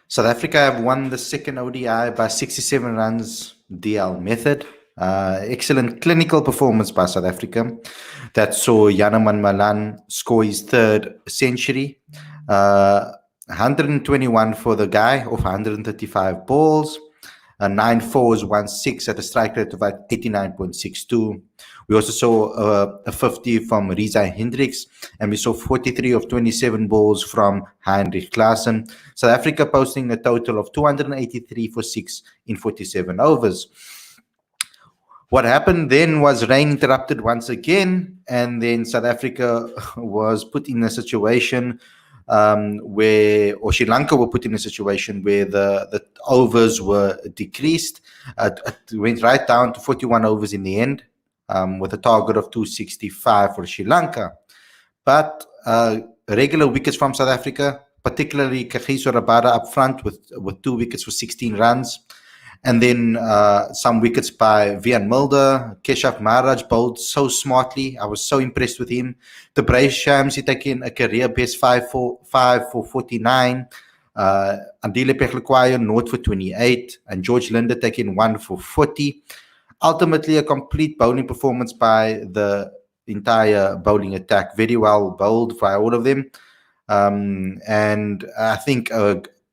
South Africa have won the second ODI by 67 runs DL method. Excellent clinical performance by South Africa. That saw Janneman Malan score his third century. 121 for the guy off 135 balls. 9 fours, 1 6 at a strike rate of 89.62. We also saw a 50 from Riza Hendricks, and we saw 43 of 27 balls from Heinrich Klaassen. South Africa posting a total of 283 for 6 in 47 overs. What happened then was rain interrupted once again, and then South Africa was put in a situation or Sri Lanka were put in a situation where the overs were decreased. It went right down to 41 overs in the end, with a target of 265 for Sri Lanka. But regular wickets from South Africa, particularly Kagiso Rabada up front with 2 wickets for 16 runs. And then some wickets by Vian Mulder. Keshav Maharaj bowled so smartly. I was so impressed with him. The Brace Shams, he taken a career best 5 for 49. Andile Pechlekwayo, naught for 28. And George Linder taking 1 for 40. Ultimately, a complete bowling performance by the entire bowling attack. Very well bowled by all of them. And I think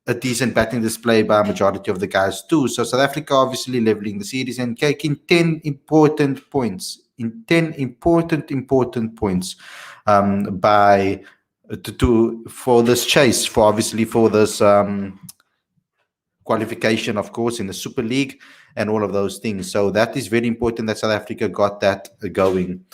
a decent batting display by a majority of the guys too. So South Africa obviously leveling the series and taking 10 important points for this chase, for this qualification, of course, in the Super League and all of those things. So that is very important that South Africa got that going.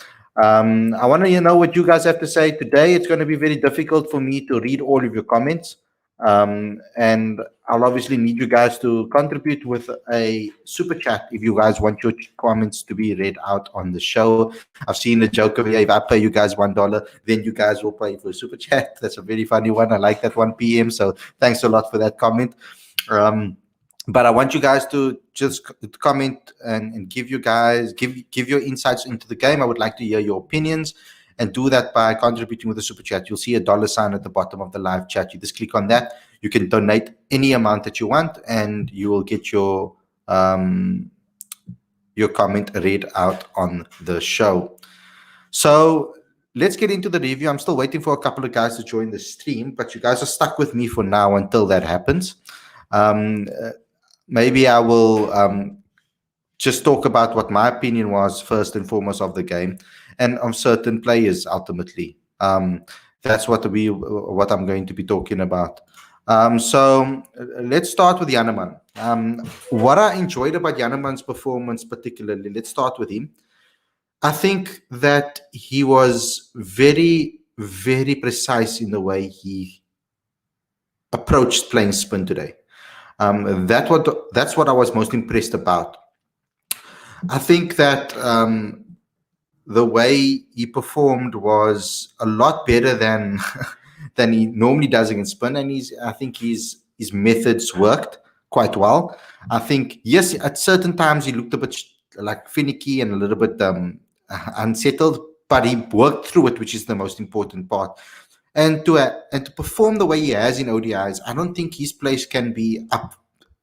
I want to know what you guys have to say today. It's going to be very difficult for me to read all of your comments. And I'll obviously need you guys to contribute with a super chat if you guys want your comments to be read out on the show. I've seen a joke of, if I pay you guys $1, then you guys will pay for a super chat. That's a very funny one. I like that 1 p.m. So thanks a lot for that comment. But I want you guys to just comment and give your insights into the game. I would like to hear your opinions. And do that by contributing with a super chat. You'll see a $sign at the bottom of the live chat. You just click on that. You can donate any amount that you want, and you will get your comment read out on the show. So let's get into the review. I'm still waiting for a couple of guys to join the stream, but you guys are stuck with me for now until that happens. Maybe I will just talk about what my opinion was first and foremost of the game and of certain players ultimately. That's what I'm going to be talking about. So let's start with Janneman. What I enjoyed about Janneman's performance particularly, let's start with him. I think that he was very, very precise in the way he approached playing spin today. That's what I was most impressed about. I think that the way he performed was a lot better than he normally does against spin, and I think his methods worked quite well. I think, yes, at certain times he looked a bit like finicky and a little bit unsettled, but he worked through it, which is the most important part. And to perform the way he has in ODIs, I don't think his place can be up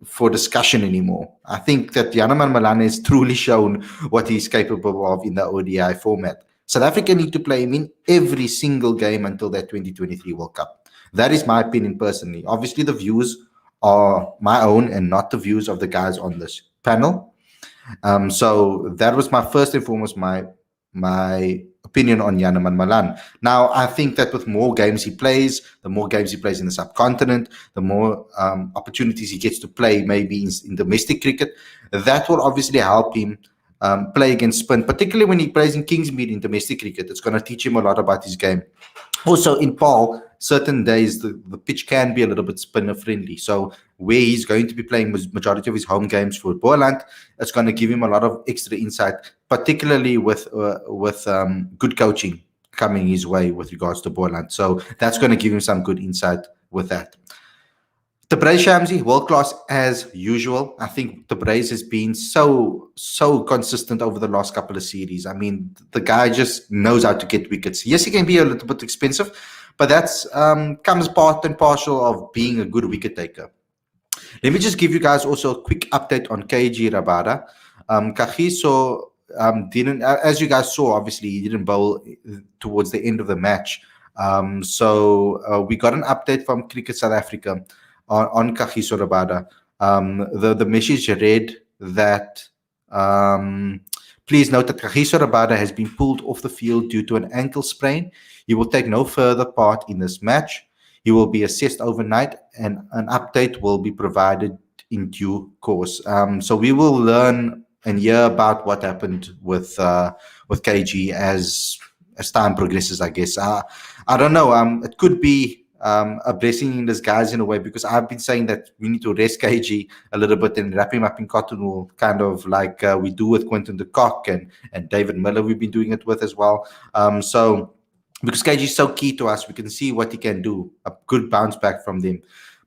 for discussion anymore. I think that Janneman Malan has truly shown what he's capable of in the ODI format. South Africa need to play him in every single game until that 2023 World Cup. That is my opinion personally. Obviously, the views are my own and not the views of the guys on this panel. So that was my first and foremost my opinion on Janneman Malan. Now, I think that with more games he plays, the more games he plays in the subcontinent, the more opportunities he gets to play maybe in domestic cricket, that will obviously help him play against spin, particularly when he plays in Kingsmead in domestic cricket. It's going to teach him a lot about his game. Also, in Paul, certain days the pitch can be a little bit spinner friendly. So where he's going to be playing majority of his home games for Boland, it's going to give him a lot of extra insight, particularly with good coaching coming his way with regards to Boland. So that's going to give him some good insight with that. The Brace Shamsi, world class as usual. I think the Brace has been so consistent over the last couple of series. I mean, the guy just knows how to get wickets. Yes, he can be a little bit expensive, but that's comes part and parcel of being a good wicket taker. Let me just give you guys also a quick update on KG Rabada. Kagiso didn't, as you guys saw, obviously he didn't bowl towards the end of the match. So we got an update from Cricket South Africa on Kagiso Rabada. The message read that please note that Kagiso Rabada has been pulled off the field due to an ankle sprain. He will take no further part in this match. He will be assessed overnight, and an update will be provided in due course. So we will learn and hear about what happened with KG as time progresses, I guess. I don't know. It could be a blessing in disguise in a way, because I've been saying that we need to rest KG a little bit and wrap him up in cotton wool, kind of like we do with Quentin de Kock and David Miller. We've been doing it with as well. So because KG is so key to us, we can see what he can do. A good bounce back from them.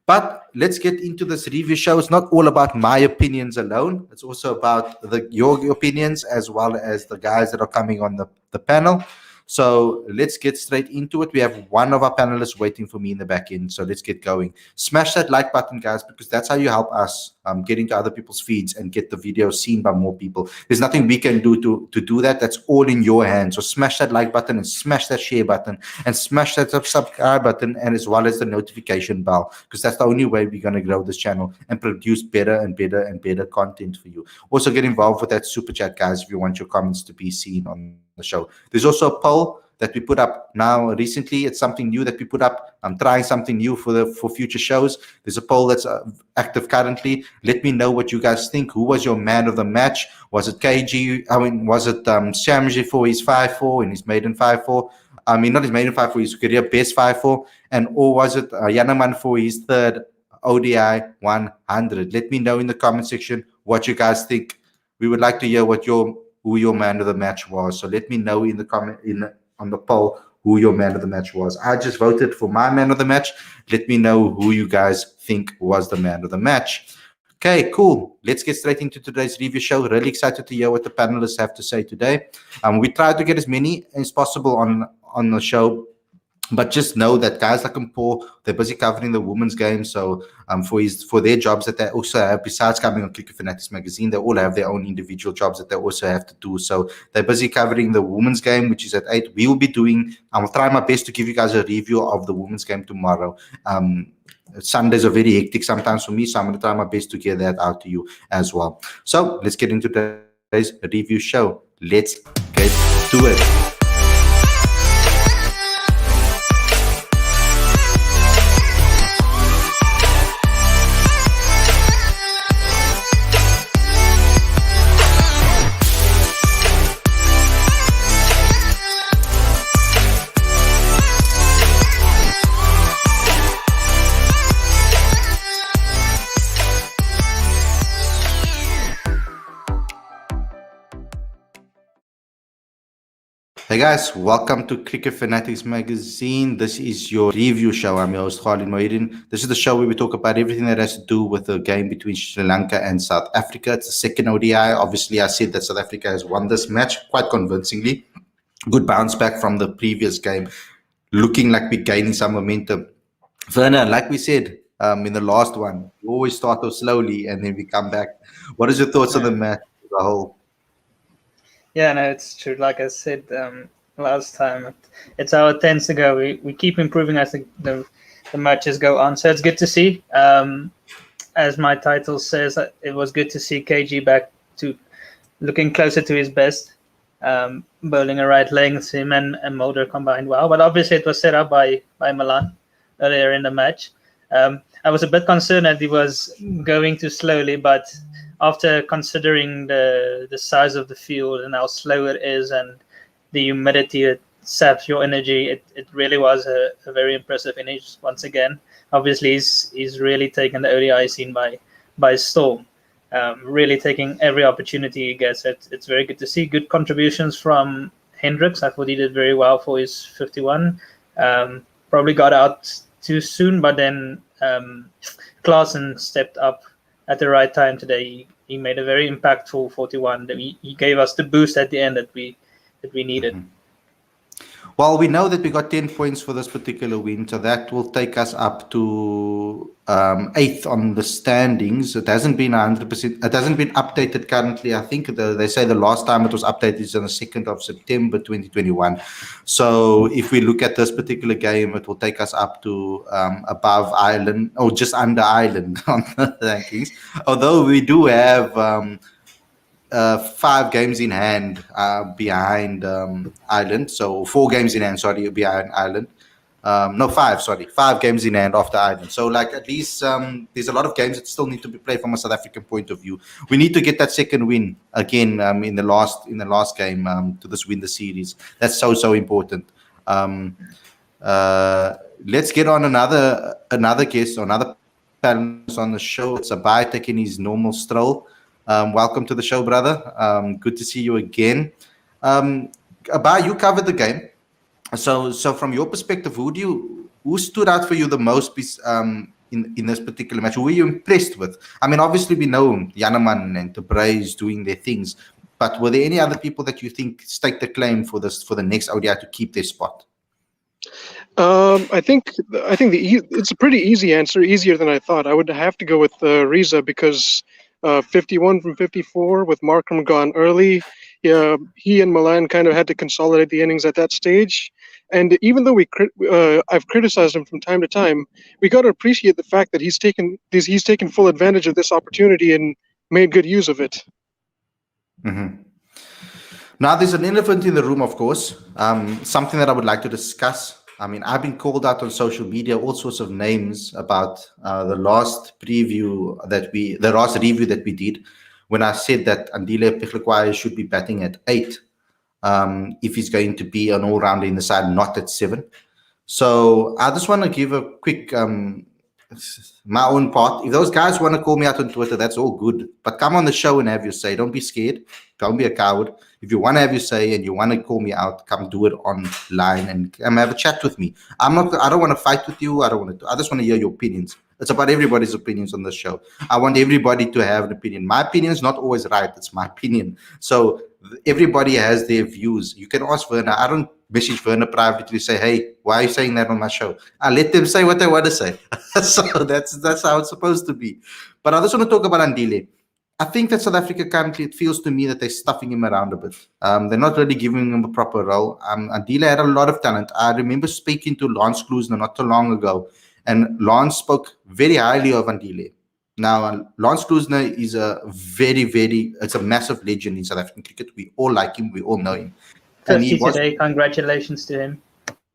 But let's get into this review show. It's not all about my opinions alone. It's also about your opinions, as well as the guys that are coming on the panel. So let's get straight into it. We have one of our panelists waiting for me in the back end. So let's get going. Smash that like button, guys, because that's how you help us get into other people's feeds and get the video seen by more people. There's nothing we can do to do that. That's all in your hands. So smash that like button and smash that share button and smash that subscribe button, and as well as the notification bell, because that's the only way we're going to grow this channel and produce better and better and better content for you. Also get involved with that super chat, guys, if you want your comments to be seen on the show. There's also a poll that we put up now recently. It's something new that we put up. I'm trying something new for future shows. There's a poll that's active currently. Let me know what you guys think. Who was your man of the match? Was it KG? I mean, was it Shamji for his 5-4 and his maiden 5-4? I mean, not his maiden 5-4, his career best 5-4. Or was it Janneman for his third ODI 100? Let me know in the comment section what you guys think. We would like to hear who your man of the match was. So let me know in the comment on the poll who your man of the match was. I just voted for my man of the match. Let me know who you guys think was the man of the match. Okay, cool. Let's get straight into today's review show. Really excited to hear what the panelists have to say today. We tried to get as many as possible on the show, but just know that guys like Paul, they're busy covering the women's game. So for their jobs that they also have, besides coming on Cricket Fanatics magazine, they all have their own individual jobs that they also have to do. So they're busy covering the women's game, which is at 8. We will be doing, I will try my best to give you guys a review of the women's game tomorrow. Sundays are very hectic sometimes for me, so I'm going to try my best to get that out to you as well. So let's get into today's review show. Let's get to it. Hey guys, welcome to Cricket Fanatics magazine. This is your review show. I'm your host Khalid. This is the show where we talk about everything that has to do with the game between Sri Lanka and South Africa. It's the second ODI. Obviously, I said that South Africa has won this match quite convincingly. Good bounce back from the previous game, looking like we're gaining some momentum. Werner, like we said in the last one, we always start off slowly and then we come back. What is your thoughts on the match as a whole? Yeah, no, it's true. Like I said last time, it's how it tends to go. We keep improving as the matches go on. So it's good to see. As my title says, it was good to see KG back to looking closer to his best. Bowling a right length, him and Mulder combined well. But obviously it was set up by Malan earlier in the match. I was a bit concerned that he was going too slowly, but after considering the size of the field and how slow it is and the humidity that saps your energy, it really was a very impressive finish once again. Obviously, he's really taken the ODI scene by storm, really taking every opportunity he gets. It's very good to see. Good contributions from Hendricks. I thought he did very well for his 51. Probably got out too soon, but then Klaasen stepped up at the right time today. He made a very impactful 41. He gave us the boost at the end that we needed. Well, we know that we got 10 points for this particular win, so that will take us up to eighth on the standings. It hasn't been 100%. It hasn't been updated currently. I think they say the last time it was updated is on the 2nd of September 2021. So if we look at this particular game, it will take us up to above Ireland, or just under Ireland on the rankings. Although we do have 5 games in hand behind Ireland. So 4 games in hand, sorry, behind Ireland. No, 5, sorry. 5 games in hand after Ireland. So, like, at least there's a lot of games that still need to be played from a South African point of view. We need to get that second win again in the last game to just win the series. That's so important. Let's get on another guest, another panelist on the show. It's Abai taking his normal stroll. Welcome to the show, brother. Good to see you again. Abai, you covered the game. So from your perspective, who stood out for you the most in this particular match? Who were you impressed with? I mean, obviously we know Janneman and the Braves doing their things, but were there any other people that you think stake the claim for the next ODI to keep their spot? I think it's a pretty easy answer, easier than I thought. I would have to go with Riza because 51 from 54 with Markham gone early. Yeah, he and Malan kind of had to consolidate the innings at that stage. And even though I've criticized him from time to time, we got to appreciate the fact that he's taken full advantage of this opportunity and made good use of it. Mm-hmm. Now, there's an elephant in the room, of course. Something that I would like to discuss. I mean, I've been called out on social media, all sorts of names about the last review that we did, when I said that Andile Pechlekwaya should be batting at 8 if he's going to be an all-rounder in the side, not at 7. So I just want to give a quick my own part. If those guys want to call me out on Twitter, that's all good. But come on the show and have your say. Don't be scared. Don't be a coward. If you want to have your say and you want to call me out, come do it online and have a chat with me. I don't want to fight with you. I just want to hear your opinions. It's about everybody's opinions on the show. I want everybody to have an opinion. My opinion is not always right. It's my opinion. So everybody has their views. You can ask Werner. I don't message Werner privately say, hey, why are you saying that on my show? I let them say what they want to say. So that's how it's supposed to be. But I just want to talk about Andile. I think that South Africa currently, it feels to me that they're stuffing him around a bit. They're not really giving him a proper role. Andile had a lot of talent. I remember speaking to Lance Kloosner not too long ago, and Lance spoke very highly of Andile. Now, Lance Kloosner is it's a massive legend in South African cricket. We all like him. We all know him. 50 today. Congratulations to him.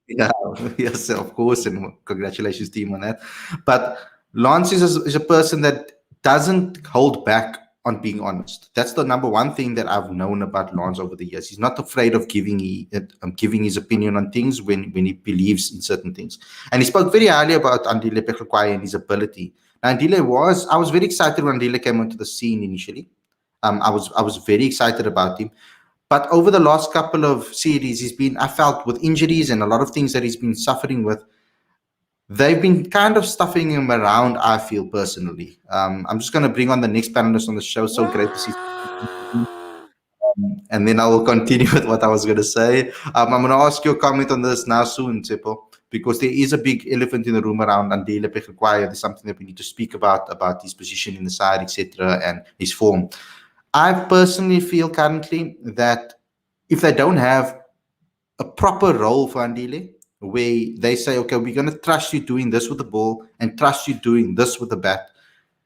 Yeah, yes, of course, and congratulations to him on that. But Lance is a person that doesn't hold back on being honest. That's the number one thing that I've known about Lance over the years. He's not afraid of giving his opinion on things when he believes in certain things. And he spoke very highly about Andile Pechlekwaya and his ability. Now, I was very excited when Andile came onto the scene initially. I was very excited about him. But over the last couple of series, I felt with injuries and a lot of things that he's been suffering with, they've been kind of stuffing him around, I feel personally. I'm just going to bring on the next panelist on the show. So great to see you. And then I will continue with what I was going to say. I'm going to ask your comment on this now soon, Tsepo, because there is a big elephant in the room around Andile Pechlekwaya. There's something that we need to speak about his position in the side, etc., and his form. I personally feel currently that if they don't have a proper role for Andile, where they say, okay, we're going to trust you doing this with the ball and trust you doing this with the bat,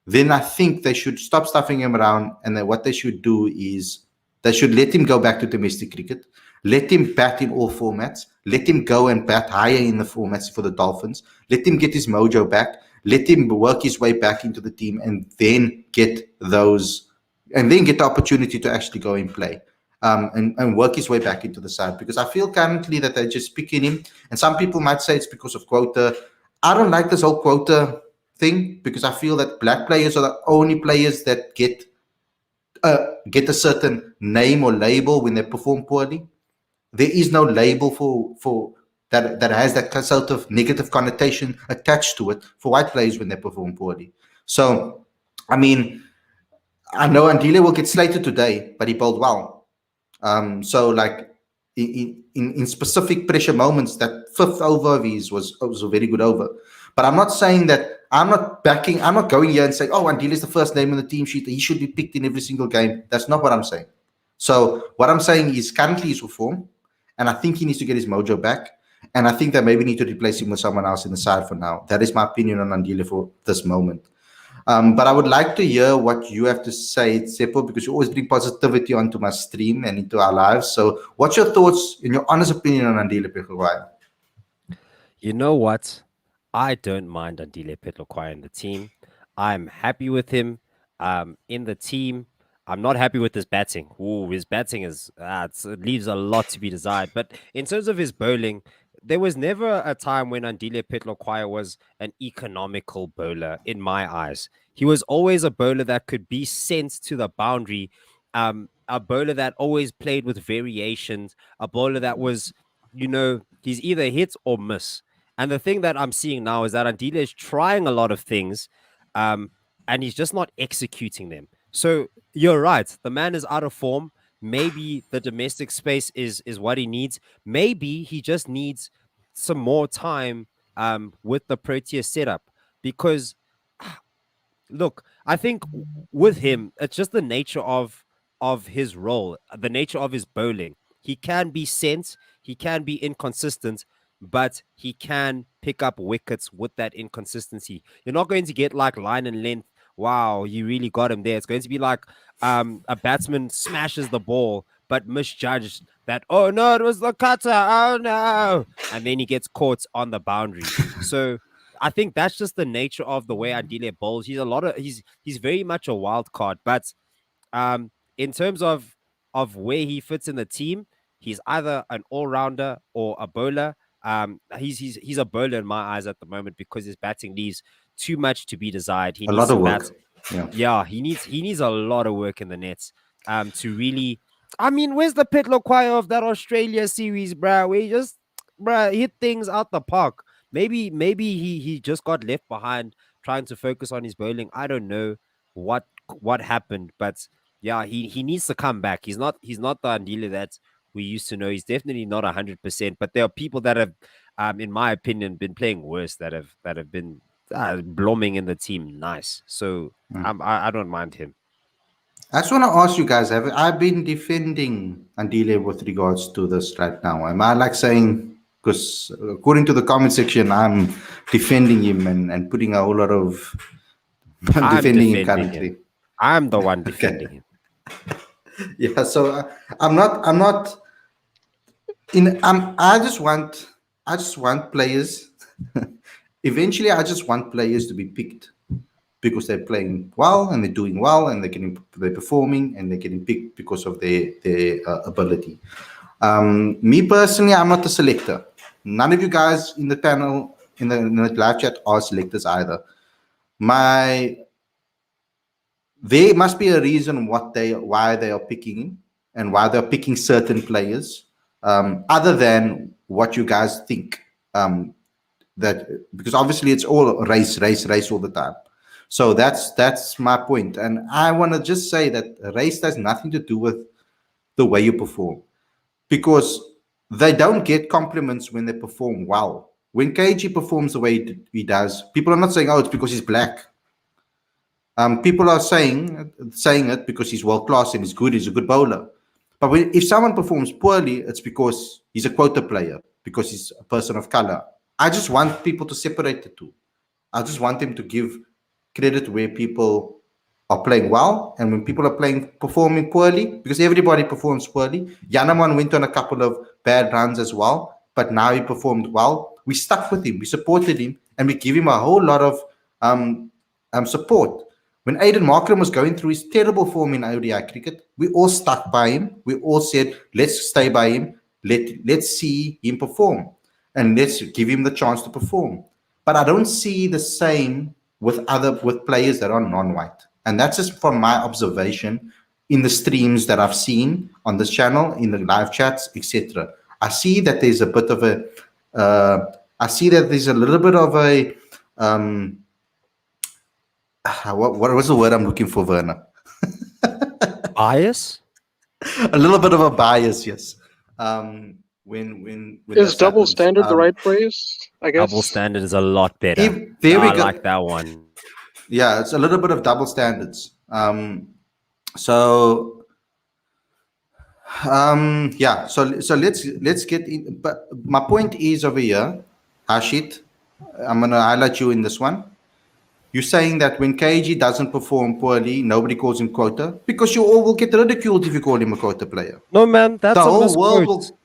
then I think they should stop stuffing him around. And then what they should do is they should let him go back to domestic cricket, let him bat in all formats, let him go and bat higher in the formats for the Dolphins, let him get his mojo back, let him work his way back into the team, and then get the opportunity to actually go and play. And work his way back into the side, because I feel currently that they're just picking him. And some people might say it's because of quota. I don't like this whole quota thing, because I feel that black players are the only players that get a certain name or label when they perform poorly. There is no label for that has that sort of negative connotation attached to it for white players when they perform poorly. So, I mean, I know Andile will get slated today, but he bowled well. So, like, in specific pressure moments. That fifth over of his was a very good over. But I'm not saying that I'm not going here and saying, oh, Andile is the first name on the team sheet. He should be picked in every single game. That's not what I'm saying. So what I'm saying is currently he's with form, and I think he needs to get his mojo back. And I think that maybe need to replace him with someone else in the side for now. That is my opinion on Andile for this moment. But I would like to hear what you have to say, Seppo, because you always bring positivity onto my stream and into our lives. So what's your thoughts and your honest opinion on Andile Pekhulwai? You know what? I don't mind Andile Petlokwai in the team. I'm happy with him in the team. I'm not happy with his batting. Ooh, his batting it leaves a lot to be desired. But in terms of his bowling, there was never a time when Andile Petlokwai was an economical bowler in my eyes. He was always a bowler that could be sent to the boundary, a bowler that always played with variations, a bowler that was, he's either hit or miss. And the thing that I'm seeing now is that Andile is trying a lot of things, and he's just not executing them. So you're right. The man is out of form. Maybe the domestic space is what he needs. Maybe he just needs some more time with the Proteas setup. Because, look, I think with him, it's just the nature of his role, the nature of his bowling. He can be sent, he can be inconsistent, but he can pick up wickets with that inconsistency. You're not going to get like line and length. Wow, you really got him there. It's going to be like a batsman smashes the ball, but misjudged that, oh no, it was the cutter. Oh no. And then he gets caught on the boundary. So I think that's just the nature of the way Andile bowls. He's very much a wild card, but in terms of where he fits in the team, he's either an all-rounder or a bowler. He's a bowler in my eyes at the moment because his batting leaves too much to be desired. He A needs lot of some work. Yeah, he needs a lot of work in the nets to really. I mean, where's the Petlokwai of that Australia series, bro? Where he just hit things out the park. Maybe he just got left behind trying to focus on his bowling. I don't know what happened, but yeah, he needs to come back. He's not the Andile that we used to know. He's definitely not 100%. But there are people that have, in my opinion, been playing worse that have been blooming in the team. Nice. So I don't mind him. I just want to ask you guys, I've been defending Andile with regards to this right now? Am I like saying, because according to the comment section, I'm defending him and putting a whole lot of I'm defending him currently. I'm the one defending him. Yeah, so I'm not in. I just want players. Eventually, I just want players to be picked because they're playing well and they're doing well and they're performing and they're getting picked because of their ability. Me personally, I'm not a selector. None of you guys in the panel in the live chat are selectors either. There must be a reason why they are picking him and why they're picking certain players, other than what you guys think. Because obviously it's all race all the time. So that's my point. And I want to just say that race has nothing to do with the way you perform, because they don't get compliments when they perform well. When KG performs the way he does, people are not saying, oh, it's because he's black. People are saying it because he's world class and he's a good bowler. But if someone performs poorly, it's because he's a quota player, because he's a person of color. I just want people to separate the two. I just want them to give credit where people are playing well and when people are performing poorly, because everybody performs poorly. Janneman went on a couple of bad runs as well, but now he performed well. We stuck with him, we supported him, and we give him a whole lot of support. When Aiden Markram was going through his terrible form in ODI cricket, we all stuck by him. We all said, let's stay by him. Let's see him perform. And let's give him the chance to perform. But I don't see the same with players that are non-white. And that's just from my observation in the streams that I've seen on this channel, in the live chats, etc. I see that there's a bit of a little bit of a what was the word I'm looking for, Werner? Bias? A little bit of a bias, yes. when Is this double happens. standard the right phrase? I guess. Double standard is a lot better. There we I go. like that one. Yeah, it's a little bit of double standards. So yeah, so let's get in. But my point is over here, Hashit, I'm gonna highlight you in this one. You're saying that when KG doesn't perform poorly, nobody calls him quota because you all will get ridiculed if you call him a quota player. No, man, that's The a whole world misquote. will.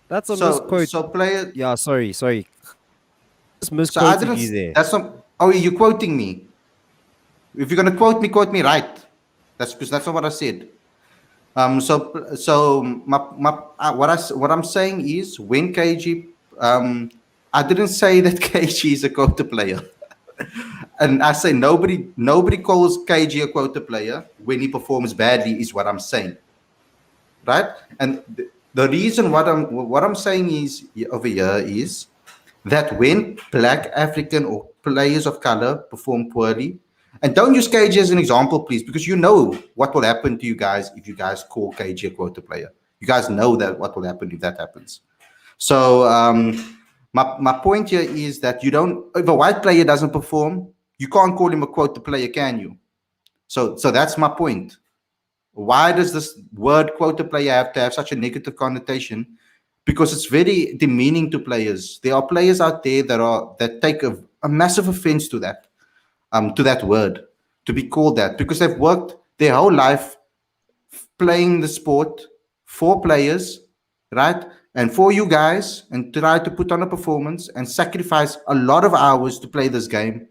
That's a So misquote. so player. Yeah, sorry. Just So I misquoted didn't. you there. That's not. Oh, you're quoting me. If you're gonna quote me right. That's because that's not what I said. So what I'm saying is when KG, I didn't say that KG is a quota player, and I say nobody calls KG a quota player when he performs badly is what I'm saying, right? And the reason what I'm saying is over here is that when Black African or players of color perform poorly, and don't use KG as an example, please, because you know what will happen to you guys if you guys call KG a quota player. You guys know that what will happen if that happens. So my point here is that you don't. If a white player doesn't perform, you can't call him a quota player, can you? So that's my point. Why does this word quota player have to have such a negative connotation? Because it's very demeaning to players. There are players out there that take a massive offense to that word, to be called that, because they've worked their whole life playing the sport for players, right? And for you guys, and try to put on a performance and sacrifice a lot of hours to play this game.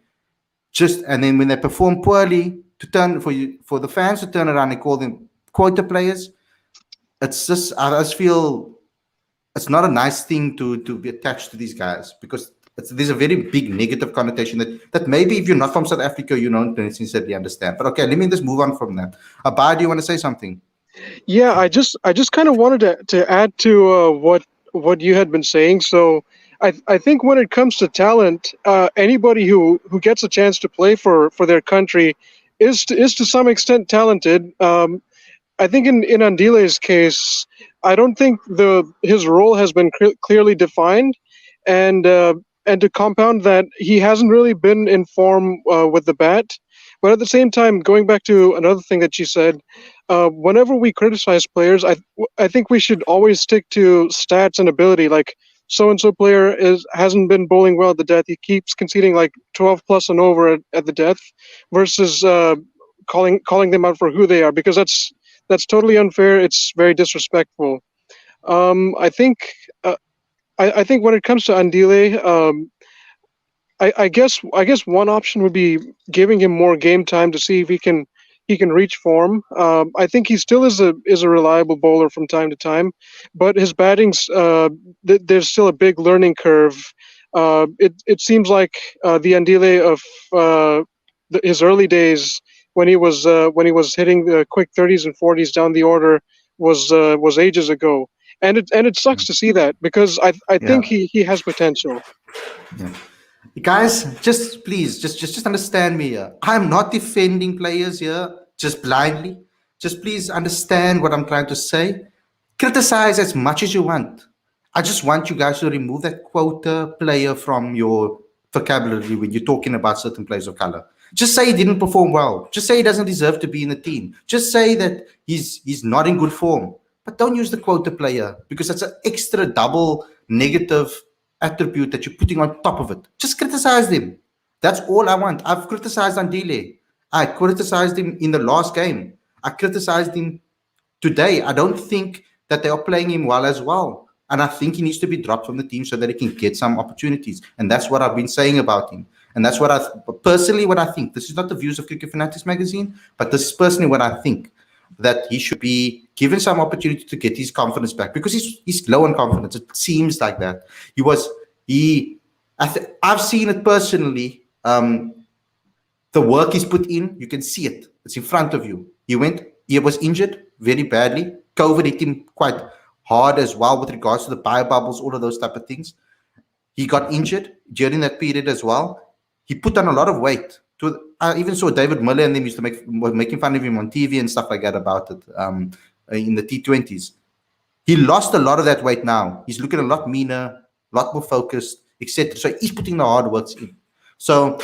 And then when they perform poorly, for the fans to turn around and call them quota players, it's just I just feel it's not a nice thing to be attached to these guys, because there's a very big negative connotation that maybe if you're not from South Africa, you don't necessarily understand. But okay, let me just move on from that. Abad, do you want to say something? Yeah, I just kind of wanted to add to what you had been saying. So I think when it comes to talent, anybody who gets a chance to play for their country is to some extent talented. I think in Andile's case, I don't think his role has been clearly defined, and to compound that, he hasn't really been in form with the bat. But at the same time, going back to another thing that you said, whenever we criticize players, I think we should always stick to stats and ability. Like, so and so player hasn't been bowling well at the death. He keeps conceding like 12 plus and over at the death, versus calling them out for who they are, because that's totally unfair. It's very disrespectful. I think I think when it comes to Andile, I guess one option would be giving him more game time to see if he can reach form. I think he still is a reliable bowler from time to time, but his batting's there's still a big learning curve. It seems like the Andile of his early days, when he was hitting the quick 30s and 40s down the order, was ages ago, and it sucks to see that, because I think he has potential. Yeah. Guys, please just understand me here. I'm not defending players here just blindly. Just please understand what I'm trying to say. Criticize as much as you want. I just want you guys to remove that quota player from your vocabulary when you're talking about certain players of color. Just say he didn't perform well. Just say he doesn't deserve to be in the team. Just say that he's not in good form. But don't use the quota player, because that's an extra double negative attribute that you're putting on top of it. Just criticize them. That's all I want. I've criticized Andile. I criticized him in the last game. I criticized him today. I don't think that they are playing him well as well. And I think he needs to be dropped from the team so that he can get some opportunities. And that's what I've been saying about him. And that's what personally what I think. This is not the views of Cricket Fanatics magazine, but this is personally what I think, that he should be given some opportunity to get his confidence back, because he's low on confidence. It seems like that. I've seen it personally. The work he's put in, you can see it. It's in front of you. He was injured very badly. COVID hit him quite hard as well with regards to the bio bubbles, all of those type of things. He got injured during that period as well. He put on a lot of weight. I even saw David Miller and them used to making fun of him on TV and stuff like that about it in the T20s. He lost a lot of that weight now. He's looking a lot meaner, a lot more focused, etc. So he's putting the hard works in. So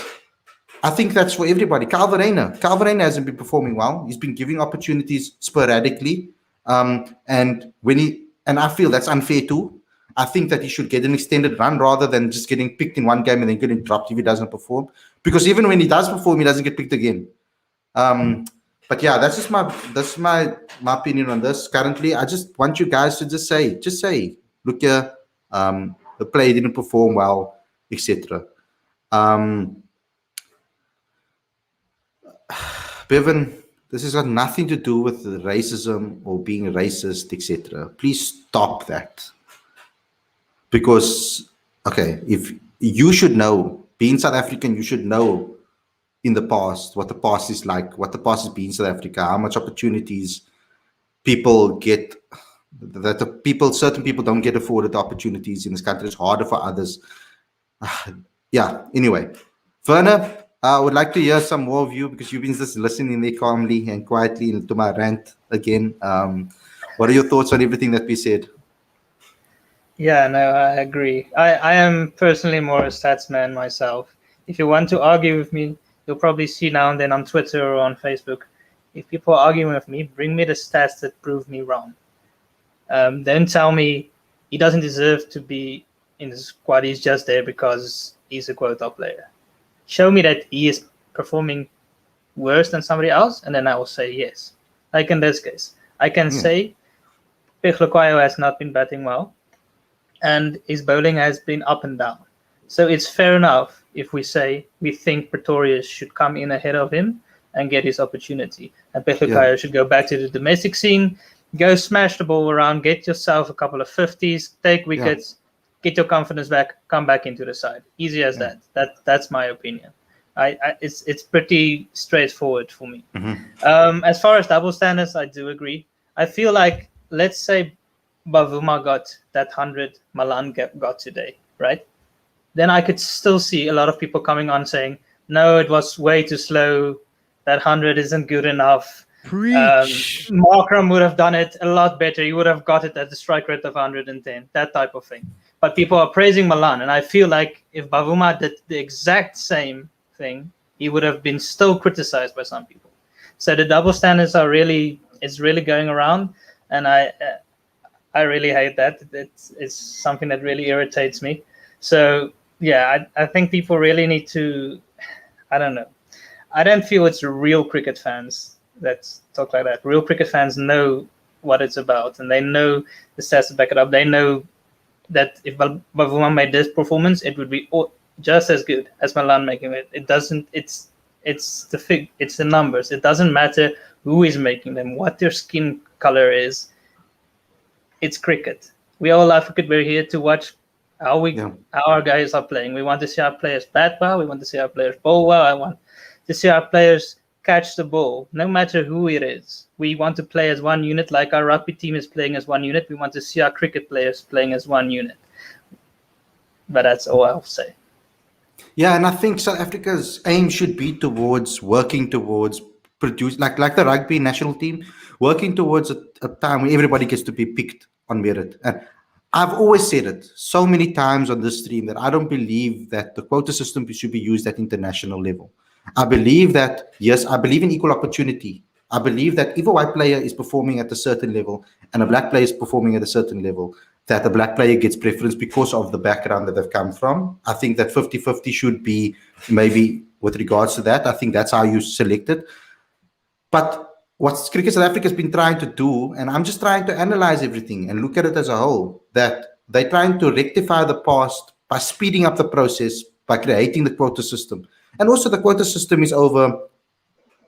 I think that's for everybody. Kyle Verreynne hasn't been performing well. He's been giving opportunities sporadically. And I feel that's unfair too. I think that he should get an extended run rather than just getting picked in one game and then getting dropped if he doesn't perform. Because even when he does perform, he doesn't get picked again. But yeah, that's my opinion on this. Currently, I just want you guys to just say, look here, the player didn't perform well, etc. Bevan, this has got nothing to do with racism or being racist, etc. Please stop that. Because, okay, if you should know, being South African, you should know in the past what the past is like, what the past has been in South Africa, how much opportunities people get, certain people don't get afforded opportunities in this country. It's harder for others. Yeah, anyway. Werner, I would like to hear some more of you because you've been just listening there calmly and quietly to my rant again. What are your thoughts on everything that we said? Yeah, no, I agree. I am personally more a stats man myself. If you want to argue with me, you'll probably see now and then on Twitter or on Facebook. If people are arguing with me, bring me the stats that prove me wrong. Don't tell me he doesn't deserve to be in the squad. He's just there because he's a quota player. Show me that he is performing worse than somebody else, and then I will say yes. Like in this case, I can say Pegloquayo has not been batting well, and his bowling has been up and down. So it's fair enough if we say we think Pretorius should come in ahead of him and get his opportunity. And Pegloquayo should go back to the domestic scene, go smash the ball around, get yourself a couple of 50s, take wickets, get your confidence back, come back into the side. Easy as that. That's my opinion. It's pretty straightforward for me. As far as double standards, I do agree. I feel like, let's say Bavuma got that 100 Malan got today, right? Then I could still see a lot of people coming on saying, no, it was way too slow. That 100 isn't good enough. Markram would have done it a lot better. He would have got it at the strike rate of 110, that type of thing. But people are praising Malan, and I feel like if Bavuma did the exact same thing, he would have been still criticized by some people. So the double standards are really going around, and I really hate that. It's something that really irritates me. So yeah, I think people really need to, I don't know. I don't feel it's real cricket fans that talk like that. Real cricket fans know what it's about, and they know the stats to back it up. They know that if Bavuma made this performance, it would be just as good as Malan making it. It doesn't. It's the numbers. It doesn't matter who is making them, what their skin color is. It's cricket. We all love cricket. We're here to watch how our guys are playing. We want to see our players bat well. We want to see our players bowl well. I want to see our players catch the ball, no matter who it is. We want to play as one unit, like our rugby team is playing as one unit. We want to see our cricket players playing as one unit. But that's all I'll say. Yeah, and I think South Africa's aim should be working towards produce like the rugby national team, working towards a time where everybody gets to be picked on merit. And I've always said it so many times on this stream that I don't believe that the quota system should be used at international level. I believe that, yes, I believe in equal opportunity. I believe that if a white player is performing at a certain level and a black player is performing at a certain level, that the black player gets preference because of the background that they've come from. I think that 50-50 should be maybe with regards to that. I think that's how you select it. But what Cricket South Africa has been trying to do, and I'm just trying to analyze everything and look at it as a whole, that they're trying to rectify the past by speeding up the process, by creating the quota system. And also the quota system is over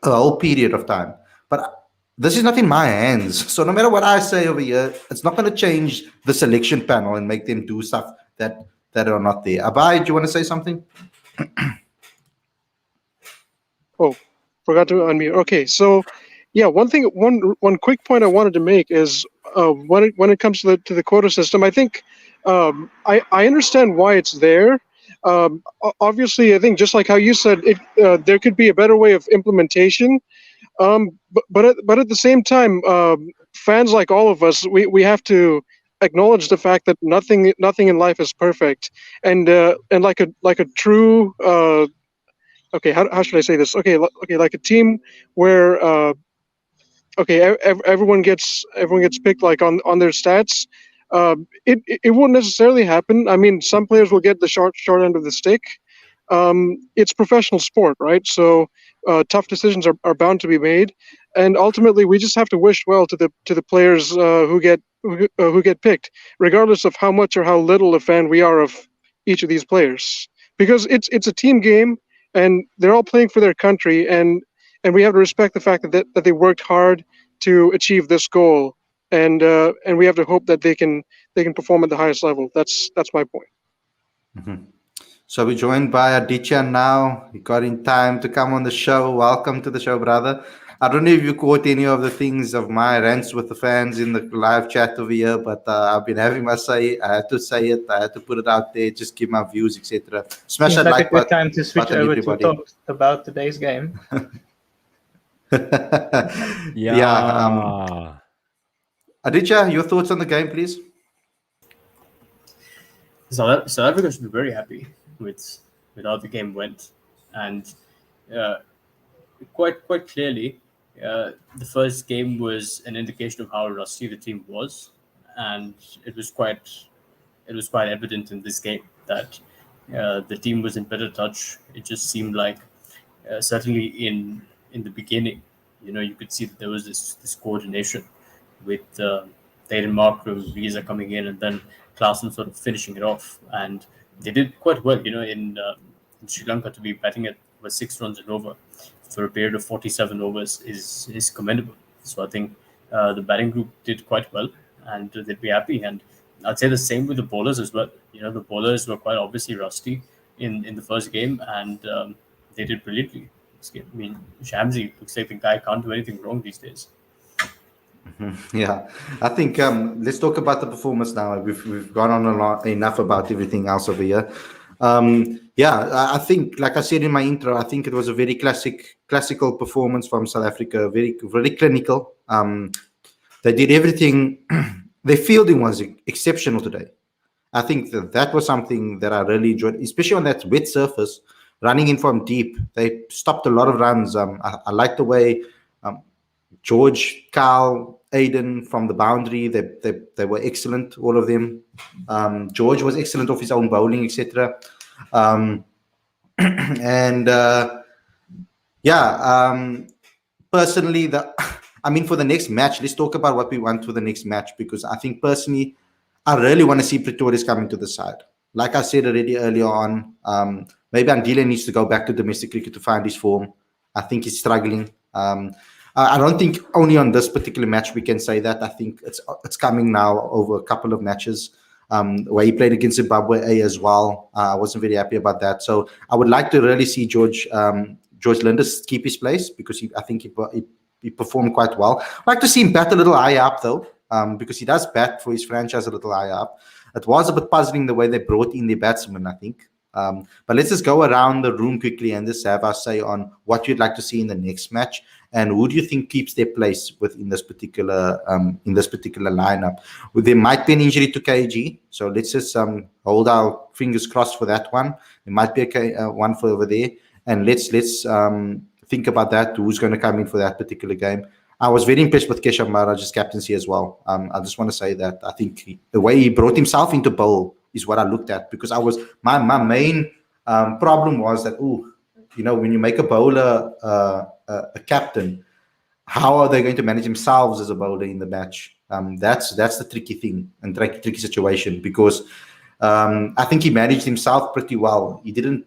a whole period of time. But this is not in my hands. So no matter what I say over here, it's not going to change the selection panel and make them do stuff that are not there. Abai, do you want to say something? Oh, forgot to unmute. Okay, so yeah, one quick point I wanted to make is when it comes to the quota system, I think I understand why it's there. Obviously, I think just like how you said, there could be a better way of implementation. But at the same time, fans like all of us, we have to acknowledge the fact that nothing in life is perfect, and like a true okay, how should I say this? Okay, like a team where everyone gets picked like on their stats. It won't necessarily happen. I mean, some players will get the short end of the stick. It's professional sport, right? So tough decisions are bound to be made, and ultimately we just have to wish well to the players who get picked, regardless of how much or how little a fan we are of each of these players, because it's a team game, and they're all playing for their country, and we have to respect the fact that they worked hard to achieve this goal, and we have to hope that they can perform at the highest level. That's my point. Mhm. So we're joined by Aditya now. He got in time to come on the show. Welcome to the show, brother. I don't know if you caught any of the things of my rants with the fans in the live chat over here, but I've been having my say. I had to say it. I had to put it out there. Just give my views, etc. Smash Seems that like like a good button. time to switch over to talk about today's game. Yeah. Aditya, your thoughts on the game, please? South Africa should be very happy with how the game went, and quite clearly, the first game was an indication of how rusty the team was, and it was quite evident in this game that the team was in better touch. It just seemed like certainly in the beginning, you could see that there was this coordination with Taylor Markram, Visa coming in, and then Klaassen sort of finishing it off, and they did quite well. In Sri Lanka, to be batting at 6 runs and over for a period of 47 overs is commendable. So I think the batting group did quite well, and they'd be happy. And I'd say the same with the bowlers as well. The bowlers were quite obviously rusty in the first game, and they did brilliantly. I mean, Shamsi looks like the guy can't do anything wrong these days. Yeah, I think let's talk about the performance now. We've gone on enough about everything else over here. I think, like I said in my intro, I think it was a very classical performance from South Africa. Very clinical. They did everything. Their fielding was exceptional today. I think that was something that I really enjoyed, especially on that wet surface, running in from deep. They stopped a lot of runs. I like the way George, Carl, Aiden from the boundary. They were excellent, all of them. George was excellent off his own bowling, etc. Personally, for the next match, let's talk about what we want for the next match, because I think personally, I really want to see Proteas coming to the side. Like I said already earlier on, maybe Andile needs to go back to domestic cricket to find his form. I think he's struggling. I don't think only on this particular match we can say that. I think it's coming now over a couple of matches. Where he played against Zimbabwe A as well. I wasn't very happy about that. So I would like to really see George Linders keep his place, because I think he performed quite well. I'd like to see him bat a little higher up though, because he does bat for his franchise a little higher up. It was a bit puzzling the way they brought in the batsman, I think. But let's just go around the room quickly and just have our say on what you'd like to see in the next match, and who do you think keeps their place within this particular lineup. There might be an injury to KG, so let's just hold our fingers crossed for that one. There might be one for over there, and let's think about that. Who's going to come in for that particular game? I was very impressed with Keshav Maharaj's captaincy as well. I just want to say that I think the way he brought himself into bowl is what I looked at, because my main problem was that when you make a bowler a captain, how are they going to manage themselves as a bowler in the match? That's the tricky thing and tricky situation, because I think he managed himself pretty well. He didn't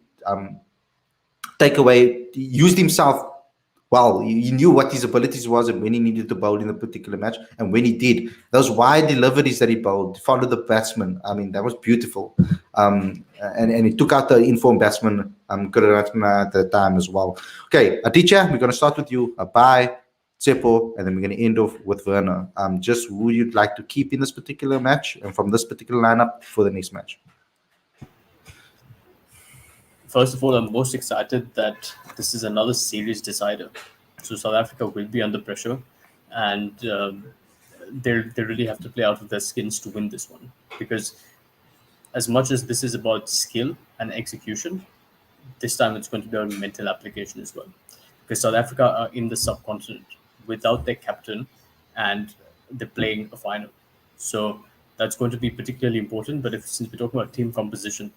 used himself well. He knew what his abilities was and when he needed to bowl in a particular match, and when he did, those wide deliveries that he bowled, followed the batsman. I mean, that was beautiful. And he took out the informed batsman, Kuratna, at the time as well. Okay, Aditya, we're going to start with you. Bye, Tsepo, and then we're going to end off with Werner. Just who you'd like to keep in this particular match and from this particular lineup for the next match. First of all, I'm most excited that this is another series decider. So South Africa will be under pressure, and they really have to play out of their skins to win this one. Because as much as this is about skill and execution, this time it's going to be about mental application as well. Because South Africa are in the subcontinent without their captain, and they're playing a final. So that's going to be particularly important. But if since we're talking about team composition,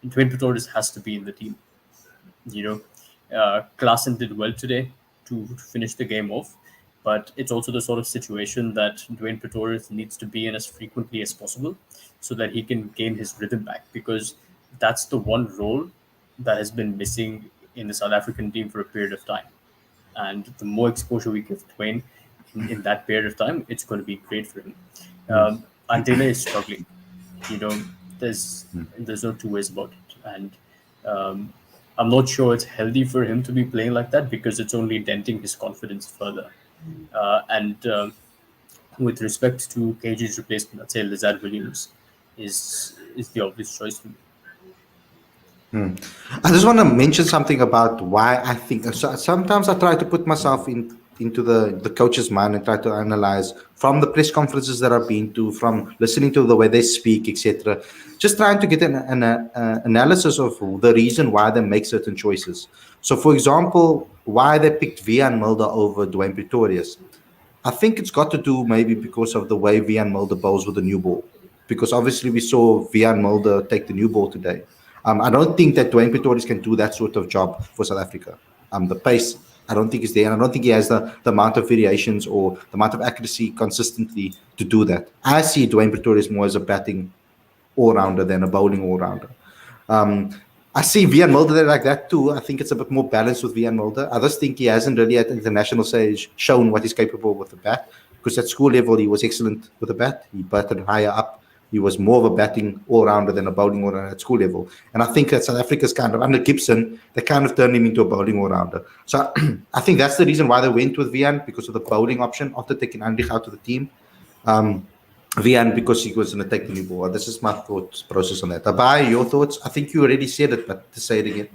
Dwayne Pretorius has to be in the team. You know, Klaassen did well today to finish the game off, but it's also the sort of situation that Dwayne Pretorius needs to be in as frequently as possible so that he can gain his rhythm back, because that's the one role that has been missing in the South African team for a period of time. And the more exposure we give Dwayne in that period of time, it's going to be great for him. Andile is struggling. You know, there's no two ways about it, and I'm not sure it's healthy for him to be playing like that, because it's only denting his confidence further. And with respect to KG's replacement, I'd say Lizard Williams is the obvious choice for me. I just want to mention something about why I think. So sometimes I try to put myself into the coach's mind and try to analyze from the press conferences that I've been to, from listening to the way they speak, etc. Just trying to get an analysis of the reason why they make certain choices. So, for example, why they picked Vian Mulder over Dwayne Pretorius. I think it's got to do maybe because of the way Vian Mulder bowls with the new ball. Because obviously we saw Vian Mulder take the new ball today. I don't think that Dwayne Pretorius can do that sort of job for South Africa. The pace, I don't think is there. And I don't think he has the amount of variations or the amount of accuracy consistently to do that. I see Dwayne Pretorius more as a batting all-rounder than a bowling all-rounder. I see Vian Mulder like that too. I think it's a bit more balanced with Vian Mulder. I just think he hasn't really at the international stage shown what he's capable with the bat, because at school level he was excellent with the bat. He batted higher up. He was more of a batting all-rounder than a bowling all-rounder at school level. And I think that South Africa's kind of, under Gibson, they kind of turned him into a bowling all-rounder. So I think that's the reason why they went with Vian, because of the bowling option after taking Andrich out of the team. Vian, because he was going to take the new ball. This is my thought process on that. Abai, your thoughts? I think you already said it, but to say it again.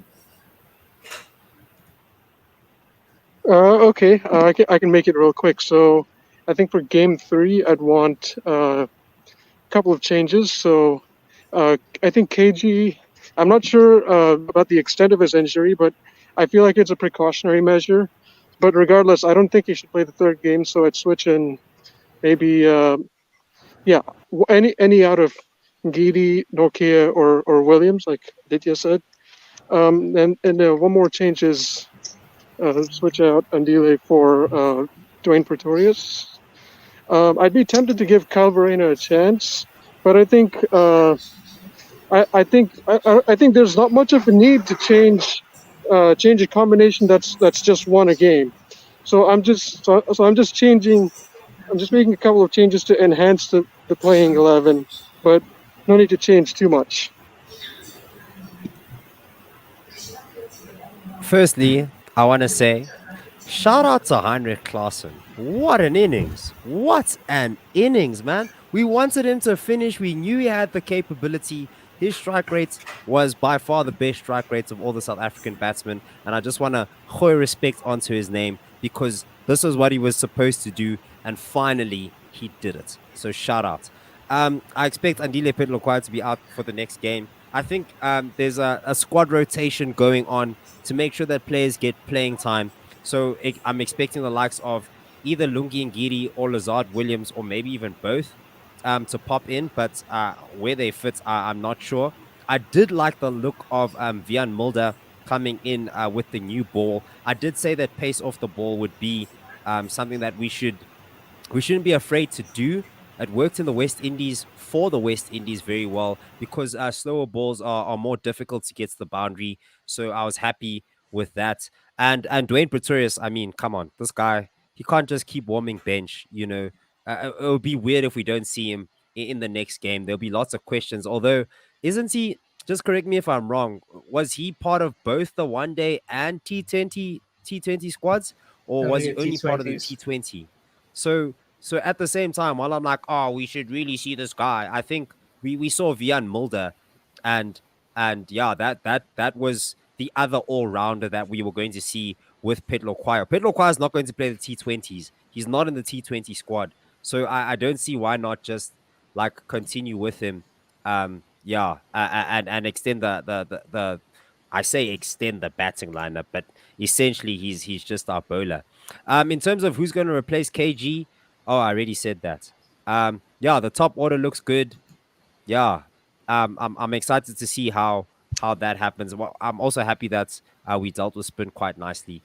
Okay, I can make it real quick. So I think for game 3, I'd want couple of changes. So I think KG, I'm not sure about the extent of his injury, but I feel like it's a precautionary measure. But regardless, I don't think he should play the third game. So I'd switch in maybe, any out of Gidi, Nokia, or Williams, like Aditya said. And one more change is switch out Andile for Dwayne Pretorius. I'd be tempted to give Calvarena a chance, but I think I think there's not much of a need to change a combination that's just won a game. So I'm just changing. I'm just making a couple of changes to enhance the playing 11, but no need to change too much. Firstly, I want to say, shout out to Heinrich Klaassen. What an innings. What an innings, man. We wanted him to finish. We knew he had the capability. His strike rate was by far the best strike rates of all the South African batsmen. And I just want to hoy respect onto his name, because this is what he was supposed to do. And finally, he did it. So shout out. I expect Andile Petloquai to be out for the next game. I think there's a squad rotation going on to make sure that players get playing time. So I'm expecting the likes of either Lungi Ngidi or Lazard Williams, or maybe even both, to pop in. But where they fit, I'm not sure. I did like the look of Vian Mulder coming in with the new ball. I did say that pace off the ball would be something that we shouldn't be afraid to do. It worked in the West Indies for the West Indies very well, because slower balls are more difficult to get to the boundary. So I was happy with that. And Dwayne Pretorius, I mean, come on, this guy, he can't just keep warming bench. It would be weird if we don't see him in the next game. There'll be lots of questions. Although, isn't he? Just correct me if I'm wrong. Was he part of both the one day and T20 squads, or was he only part of the T20? So at the same time, while I'm like, oh, we should really see this guy, I think we saw Vian Mulder, and yeah, that was the other all-rounder that we were going to see with Pedro Quayo. Pedro Quayo is not going to play the T20s. He's not in the T20 squad. So I don't see why not just like continue with him. And extend the I say extend the batting lineup, but essentially he's just our bowler. In terms of who's going to replace KG, oh, I already said that. The top order looks good. Yeah, I'm excited to see how that happens. Well, I'm also happy that we dealt with spin quite nicely,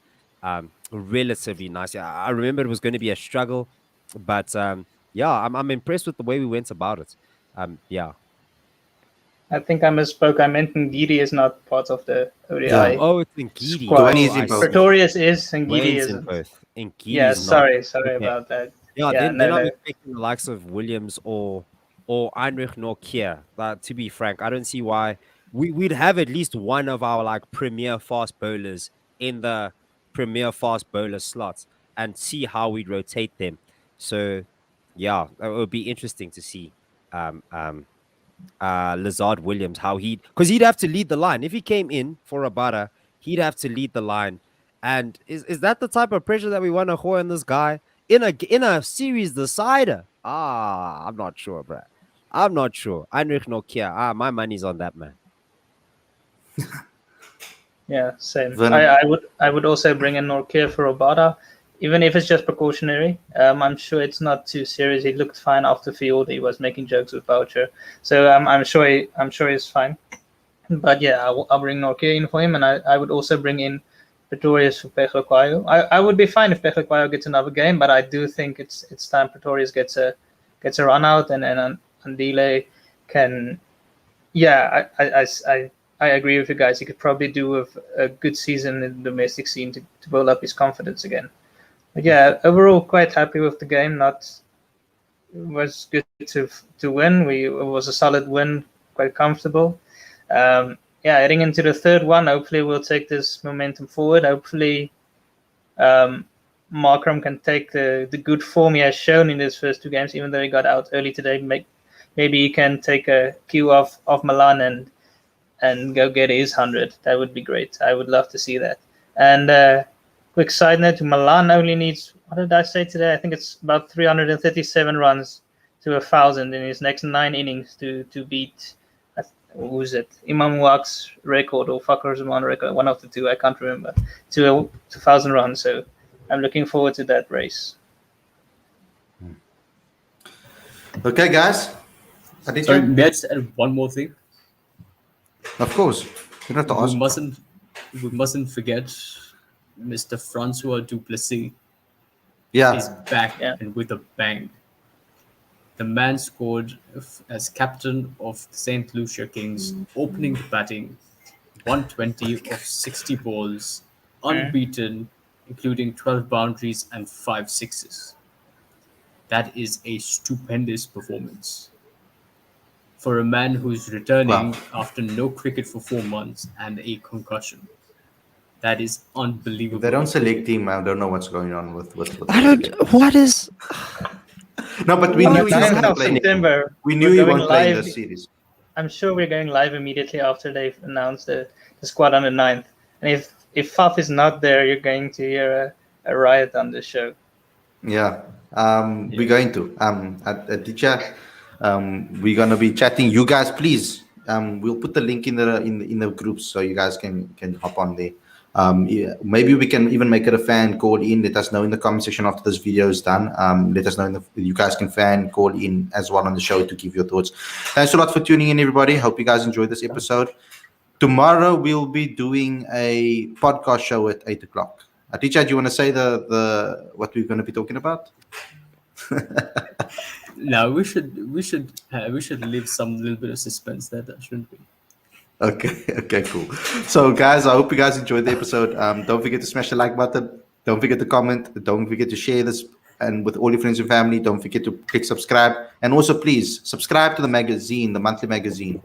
relatively nicely. I remember it was going to be a struggle, but I'm impressed with the way we went about it. Yeah. I think I misspoke. I meant Ngidi is not part of the ODI. Yeah. Oh, it's Ngidi. Squad. Dwayne's I in both. see. Pretorius is, and Ngidi Wayne's in isn't. both. And Yeah, Gidi's not. sorry Okay. about that. Yeah, Yeah, then no, I'm no. expecting the likes of Williams or Heinrich nor Kier. To be frank, I don't see why we'd have at least one of our like premier fast bowlers in the premier fast bowler slots and see how we'd rotate them. So yeah, it would be interesting to see Lazard Williams because he'd have to lead the line. If he came in for a batter, he'd have to lead the line. And is that the type of pressure that we want to hold on this guy in a series decider? I'm not sure, bro. I'm not sure. Heinrich Nokia. My money's on that man. Yeah, same. Venom. I would also bring in Norkia for Obata, even if it's just precautionary. I'm sure it's not too serious. He looked fine after field. He was making jokes with Boucher, so I'm sure he's fine. But yeah, I'll bring Norkia in for him, and I would also bring in Pretorius for Pedro Quayo. I would be fine if Pedro Quayo gets another game, but I do think it's time Pretorius gets a run out, and Andile can. Yeah, I agree with you guys. He could probably do with a good season in the domestic scene to build up his confidence again. But yeah, overall quite happy with the game. It was good to win. It was a solid win, quite comfortable. Heading into the third one, hopefully we'll take this momentum forward. Hopefully Markram can take the good form he has shown in his first two games, even though he got out early today. Maybe he can take a cue off Malan and go get his 100. That would be great. I would love to see that. And quick side note, Malan only needs, what did I say today? I think it's about 337 runs to 1,000 in his next 9 innings to beat, who's it? Imam Wak's record or Fakhar Zaman record, one of the two, I can't remember, to 1,000 runs. So I'm looking forward to that race. Okay, guys. Sorry, may I just add one more thing? Of course. You don't have to ask. We mustn't forget Mr. Francois Duplessis Yeah. is back and with a bang. The man scored as captain of the St. Lucia Kings, opening the batting, 120 of 60 balls, unbeaten, including 12 boundaries and 5 sixes. That is a stupendous performance for a man who's returning after no cricket for 4 months and a concussion. That is unbelievable. If they don't select him, I don't know what's going on with I don't. What is? No, but we knew he was 9th going to of play. September. We knew he won't play in this series. I'm sure we're going live immediately after they've announced the squad on the 9th. And if Faf is not there, you're going to hear a riot on the show. Yeah. We're going to. At the chat, we're going to be chatting. You guys, please. We'll put the link in the groups so you guys can hop on there. Maybe we can even make it a fan call in. Let us know in the comment section after this video is done. Let us know you guys can fan call in as well on the show to give your thoughts. Thanks a lot for tuning in, everybody. Hope you guys enjoyed this episode. Tomorrow we'll be doing a podcast show at 8 o'clock. Teacher, do you want to say the what we're going to be talking about? No, we should leave some little bit of suspense there, shouldn't we? Okay, cool. So, guys, I hope you guys enjoyed the episode. Don't forget to smash the like button. Don't forget to comment. Don't forget to share this and with all your friends and family. Don't forget to click subscribe. And also, please, subscribe to the magazine, the monthly magazine.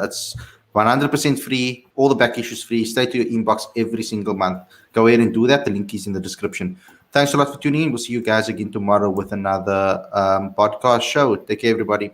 It's 100% free. All the back issues free. Straight to your inbox every single month. Go ahead and do that. The link is in the description. Thanks a lot for tuning in. We'll see you guys again tomorrow with another podcast show. Take care, everybody.